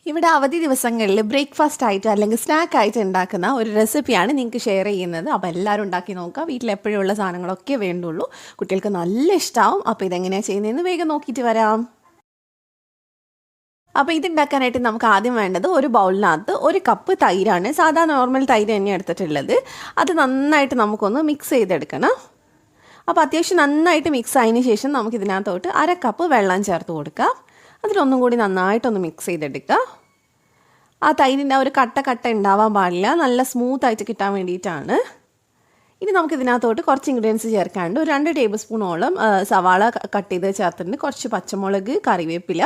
ഇവിടെ അവധി ദിവസങ്ങളിൽ ബ്രേക്ക്ഫാസ്റ്റ് ആയിട്ട് അല്ലെങ്കിൽ സ്നാക്ക് ആയിട്ട് ഉണ്ടാക്കുന്ന ഒരു റെസിപ്പിയാണ് നിങ്ങൾക്ക് ഷെയർ ചെയ്യുന്നത്. അപ്പോൾ എല്ലാവരും ഉണ്ടാക്കി നോക്കുക. വീട്ടിൽ എപ്പോഴുള്ള സാധനങ്ങളൊക്കെ വേണ്ടുള്ളൂ. കുട്ടികൾക്ക് നല്ല ഇഷ്ടമാവും. അപ്പോൾ ഇതെങ്ങനെയാണ് ചെയ്യുന്നതെന്ന് വേഗം നോക്കിയിട്ട് വരാം. അപ്പോൾ ഇതുണ്ടാക്കാനായിട്ട് നമുക്ക് ആദ്യം വേണ്ടത് ഒരു ബൗളിനകത്ത് 1 കപ്പ് തൈരാണ്. സാധാ നോർമൽ തൈര് തന്നെ എടുത്തിട്ടുള്ളത്. അത് നന്നായിട്ട് നമുക്കൊന്ന് മിക്സ് ചെയ്തെടുക്കണം. അപ്പോൾ അത്യാവശ്യം നന്നായിട്ട് മിക്സ് ആയതിന് ശേഷം നമുക്കിതിനകത്തോട്ട് 1/2 കപ്പ് വെള്ളം ചേർത്ത് കൊടുക്കാം. അതിലൊന്നും കൂടി നന്നായിട്ടൊന്ന് മിക്സ് ചെയ്തെടുക്കുക. ആ തൈരിൻ്റെ ഒരു കട്ട ഉണ്ടാവാൻ പാടില്ല, നല്ല സ്മൂത്തായിട്ട് കിട്ടാൻ വേണ്ടിയിട്ടാണ്. ഇനി നമുക്കിതിനകത്തോട്ട് കുറച്ച് ഇൻഗ്രീഡിയൻസ് ചേർക്കാണ്ട് ഒരു 2 ടേബിൾ സ്പൂണോളം സവാള കട്ട് ചെയ്ത് ചേർത്തിട്ടുണ്ട്. കുറച്ച് പച്ചമുളക്, കറിവേപ്പില,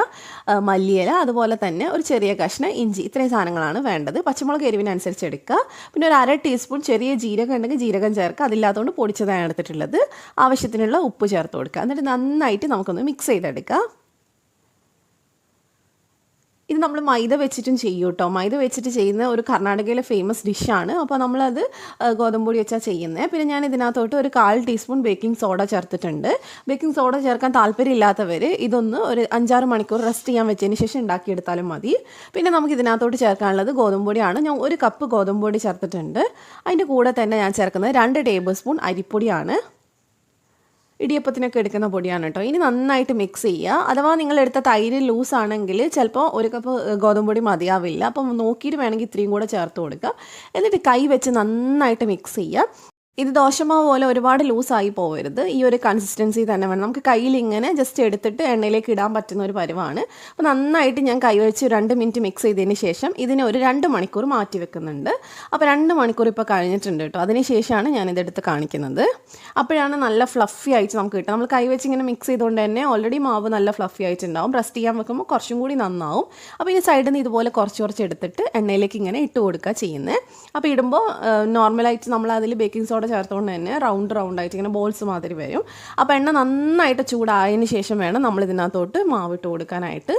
മല്ലിയില, അതുപോലെ തന്നെ ഒരു ചെറിയ കഷ്ണം ഇഞ്ചി. ഇത്രയും സാധനങ്ങളാണ് വേണ്ടത്. പച്ചമുളക് എരിവിനനുസരിച്ച് എടുക്കുക. പിന്നെ ഒരു 1/2 ടീസ്പൂൺ ചെറിയ ജീരകം ഉണ്ടെങ്കിൽ ജീരകം ചേർക്കുക. അതില്ലാത്തതുകൊണ്ട് പൊടിച്ചതാണ് എടുത്തിട്ടുള്ളത്. ആവശ്യത്തിനുള്ള ഉപ്പ് ചേർത്ത് കൊടുക്കുക. എന്നിട്ട് നന്നായിട്ട് നമുക്കൊന്ന് മിക്സ് ചെയ്തെടുക്കുക. ഇത് നമ്മൾ മൈദ വെച്ചിട്ടും ചെയ്യും കേട്ടോ. മൈദ വെച്ചിട്ട് ചെയ്യുന്ന ഒരു കർണാടകയിലെ ഫേമസ് ഡിഷാണ്. അപ്പോൾ നമ്മളത് ഗോതമ്പൊടി വെച്ചാൽ ചെയ്യുന്നത്. പിന്നെ ഞാൻ ഇതിനകത്തോട്ട് ഒരു 1/4 ടീസ്പൂൺ ബേക്കിംഗ് സോഡ ചേർത്തിട്ടുണ്ട്. ബേക്കിംഗ് സോഡ ചേർക്കാൻ താല്പര്യമില്ലാത്തവർ ഇതൊന്ന് ഒരു 5-6 മണിക്കൂർ റെസ്റ്റ് ചെയ്യാൻ വെച്ചതിന് ശേഷം ഉണ്ടാക്കിയെടുത്താലും മതി. പിന്നെ നമുക്ക് ഇതിനകത്തോട്ട് ചേർക്കാനുള്ളത് ഗോതമ്പൊടിയാണ്. ഞാൻ 1 കപ്പ് ഗോതമ്പൊടി ചേർത്തിട്ടുണ്ട്. അതിൻ്റെ കൂടെ തന്നെ ഞാൻ ചേർക്കുന്നത് 2 ടേബിൾ സ്പൂൺ അരിപ്പൊടിയാണ്. ഇടിയപ്പത്തിനൊക്കെ എടുക്കുന്ന പൊടിയാണ് കേട്ടോ. ഇനി നന്നായിട്ട് മിക്സ് ചെയ്യുക. അഥവാ നിങ്ങളെടുത്ത തൈര് ലൂസാണെങ്കിൽ ചിലപ്പോൾ 1 കപ്പ് ഗോതമ്പൊടി മതിയാവില്ല. അപ്പം നോക്കിയിട്ട് വേണമെങ്കിൽ ഇത്രയും കൂടെ ചേർത്ത് കൊടുക്കുക. എന്നിട്ട് കൈ വെച്ച് നന്നായിട്ട് മിക്സ് ചെയ്യുക. ഇത് ദോശമാവ് പോലെ ഒരുപാട് ലൂസായി പോകരുത്. ഈ ഒരു കൺസിസ്റ്റൻസി തന്നെ വേണം. നമുക്ക് കയ്യിൽ ഇങ്ങനെ ജസ്റ്റ് എടുത്തിട്ട് എണ്ണയിലേക്ക് ഇടാൻ പറ്റുന്ന ഒരു പരുവാണ്. അപ്പോൾ നന്നായിട്ട് ഞാൻ കൈ വെച്ച് 2 മിനിറ്റ് മിക്സ് ചെയ്തതിന് ശേഷം ഇതിനെ ഒരു 2 മണിക്കൂർ മാറ്റി വെക്കുന്നുണ്ട്. അപ്പോൾ 2 മണിക്കൂർ ഇപ്പോൾ കഴിഞ്ഞിട്ടുണ്ട് കേട്ടോ. അതിന് ശേഷമാണ് ഞാനിതെടുത്ത് കാണിക്കുന്നത്. അപ്പോഴാണ് നല്ല ഫ്ലഫി ആയിട്ട് നമുക്ക് കിട്ടുക. നമ്മൾ കൈ വെച്ച് ഇങ്ങനെ മിക്സ് ചെയ്തുകൊണ്ട് തന്നെ ഓൾറെഡി മാവ് നല്ല ഫ്ലഫി ആയിട്ടുണ്ടാവും. റെസ്റ്റ് ചെയ്യാൻ വെക്കുമ്പോൾ കുറച്ചും കൂടി നന്നാവും. അപ്പോൾ ഈ സൈഡിൽ നിന്ന് ഇതുപോലെ കുറച്ച് എടുത്തിട്ട് എണ്ണയിലേക്ക് ഇങ്ങനെ ഇട്ട് കൊടുക്കുക ചെയ്യുന്നത്. അപ്പോൾ ഇടുമ്പോൾ നോർമലായിട്ട് നമ്മൾ അതിൽ ബേക്കിംഗ് സോഡ ചേർത്തുകൊണ്ട് തന്നെ റൗണ്ടായിട്ട് ഇങ്ങനെ ബോൾസ് മാതിരി വരും. അപ്പോൾ എണ്ണ നന്നായിട്ട് ചൂടായതിന് ശേഷം വേണം നമ്മൾ ഇതിനകത്തോട്ട് മാവിട്ട് കൊടുക്കാനായിട്ട്.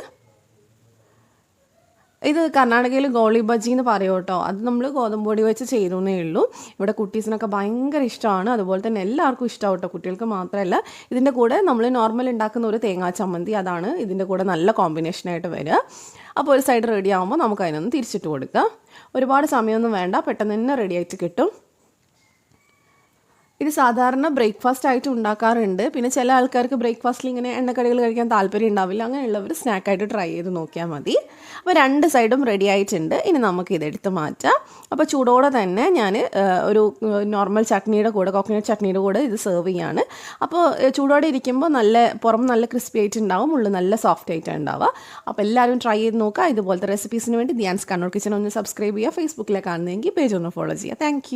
ഇത് കർണാടകയിൽ ഗോളി ബജി എന്ന് പറയും കേട്ടോ. അത് നമ്മൾ ഗോതമ്പൊടി വെച്ച് ചെയ്തേ ഉള്ളൂ. ഇവിടെ കുട്ടീസിനൊക്കെ ഭയങ്കര ഇഷ്ടമാണ്. അതുപോലെ തന്നെ എല്ലാവർക്കും ഇഷ്ടമാവും കേട്ടോ, കുട്ടികൾക്ക് മാത്രമല്ല. ഇതിൻ്റെ കൂടെ നമ്മൾ നോർമൽ ഉണ്ടാക്കുന്ന ഒരു തേങ്ങാ ചമ്മന്തി, അതാണ് ഇതിൻ്റെ കൂടെ നല്ല കോമ്പിനേഷനായിട്ട് വരിക. അപ്പോൾ ഒരു സൈഡ് റെഡി ആകുമ്പോൾ നമുക്ക് അതിനൊന്ന് തിരിച്ചിട്ട് കൊടുക്കാം. ഒരുപാട് സമയമൊന്നും വേണ്ട, പെട്ടെന്ന് തന്നെ റെഡി ആയിട്ട് കിട്ടും. ഇത് സാധാരണ ബ്രേക്ക്ഫാസ്റ്റ് ആയിട്ട് ഉണ്ടാക്കാറുണ്ട്. പിന്നെ ചില ആൾക്കാർക്ക് ബ്രേക്ക്ഫാസ്റ്റിൽ ഇങ്ങനെ എണ്ണക്കടികൾ കഴിക്കാൻ താല്പര്യം ഉണ്ടാവില്ല. അങ്ങനെയുള്ളവർ സ്നാക്കായിട്ട് ട്രൈ ചെയ്ത് നോക്കിയാൽ മതി. അപ്പോൾ 2 സൈഡും റെഡി ആയിട്ടുണ്ട്. ഇനി നമുക്ക് ഇതെടുത്ത് മാറ്റാം. അപ്പോൾ ചൂടോടെ തന്നെ ഞാൻ ഒരു നോർമൽ ചട്നിയുടെ കൂടെ, കോക്കനട്ട് ചട്നിയുടെ കൂടെ ഇത് സെർവ് ചെയ്യാണ്. അപ്പോൾ ചൂടോടെ ഇരിക്കുമ്പോൾ പുറം നല്ല ക്രിസ്പി ആയിട്ടുണ്ടാവും, ഉള്ളിൽ നല്ല സോഫ്റ്റ് ആയിട്ട് ഉണ്ടാവുക. അപ്പോൾ എല്ലാവരും ട്രൈ ചെയ്ത് നോക്കുക. ഇതുപോലത്തെ റെസിപ്പീസിന് വേണ്ടി ധ്യാൻസ് കണ്ണൂർ കിച്ചൺ ഒന്ന് സബ്സ്ക്രൈബ് ചെയ്യുക. ഫേസ്ബുക്കിലെ കാണുന്നതെങ്കിൽ പേജ് ഒന്ന് ഫോളോ ചെയ്യുക. താങ്ക്